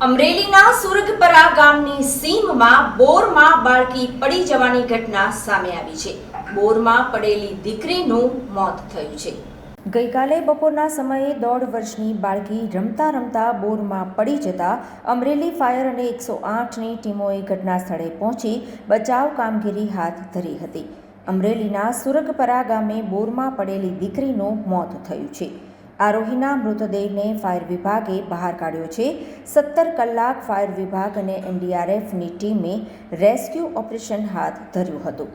અમરેલીના સુરગપરા ગામની સીમમાં બોરમાં બાળકી પડી જવાની ઘટના સામે આવી છે। બોરમાં પડેલી દીકરીનું મોત થયું છે। ગઈકાલે બપોરના સમયે 1.5 વર્ષની બાળકી રમતા રમતા બોરમાં પડી જતા અમરેલી ફાયર અને 108ની ટીમોએ ઘટના સ્થળે પહોંચી બચાવ કામગીરી હાથ ધરી હતી। અમરેલીના સુરગપરા ગામે બોરમાં પડેલી દીકરીનું મોત થયું છે। આરોહીના મૃતદેહને ફાયર વિભાગે બહાર કાઢ્યો છે। 17 કલાક ફાયર વિભાગ અને એનડીઆરએફની ટીમે રેસ્ક્યુ ઓપરેશન હાથ ધર્યું હતું।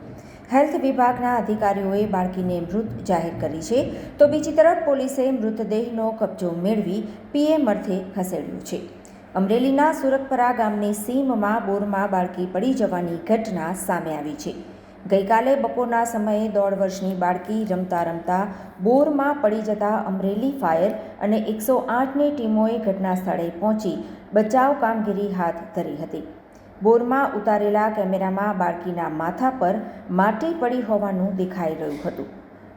હેલ્થ વિભાગના અધિકારીઓએ બાળકીને મૃત જાહેર કરી છે, તો બીજી તરફ પોલીસે મૃતદેહનો કબજો મેળવી પીએમ અર્થે ખસેડ્યો છે। અમરેલીના સુરગપરા ગામની સીમમાં બોરમાં બાળકી પડી જવાની ઘટના સામે આવી છે। ગઈકાલે બપોરના સમયે 1.5 વર્ષની બાળકી રમતા રમતા બોરમાં પડી જતા અમરેલી ફાયર અને 108ની ટીમોએ ઘટના સ્થળે પહોંચી બચાવ કામગીરી હાથ ધરી હતી। બોરમાં ઉતારેલા કેમેરામાં બાળકીના માથા પર માટી પડી હોવાનું દેખાઈ રહ્યું હતું।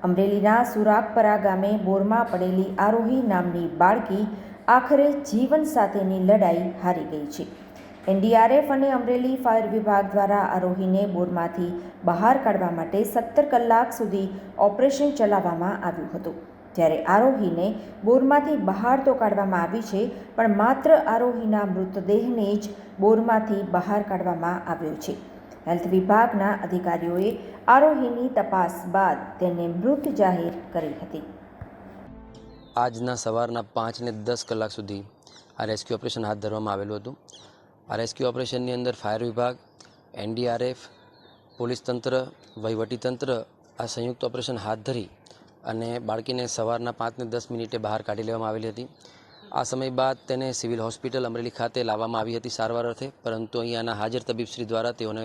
અમરેલીના સુરાગપરા ગામે બોરમાં પડેલી આરોહી નામની બાળકી આખરે જીવન સાથેની લડાઈ હારી ગઈ છે। એનડીઆરએફ અને અમરેલી ફાયર વિભાગ દ્વારા આરોહીને બોરમાંથી બહાર કાઢવા માટે 17 કલાક સુધી ઓપરેશન ચલાવવામાં આવ્યું હતું। જ્યારે આરોહીને બોરમાંથી બહાર તો કાઢવામાં આવી છે, પણ માત્ર આરોહીના મૃતદેહને જ બોરમાંથી બહાર કાઢવામાં આવ્યો છે। હેલ્થ વિભાગના અધિકારીઓએ આરોહીની તપાસ બાદ તેને મૃત જાહેર કરી હતી। આજના સવારના 5 ને 10 કલાક સુધી આ રેસ્ક્યુ ઓપરેશન હાથ ધરવામાં આવેલું હતું। આ રેસ્ક્યુ ઓપરેશનની અંદર ફાયર વિભાગ, એનડીઆરએફ, પોલીસ તંત્ર, વહીવટી તંત્ર આ સંયુક્ત ઓપરેશન હાથ ધરી અને બાળકીને સવારના 5 ને 10 મિનિટે બહાર કાઢી લેવામાં આવેલી હતી। આ સમય બાદ તેને સિવિલ હોસ્પિટલ અમરેલી ખાતે લાવવામાં આવી હતી સારવાર અર્થે, પરંતુ અહીંયાના હાજર તબીબશ્રી દ્વારા તેઓને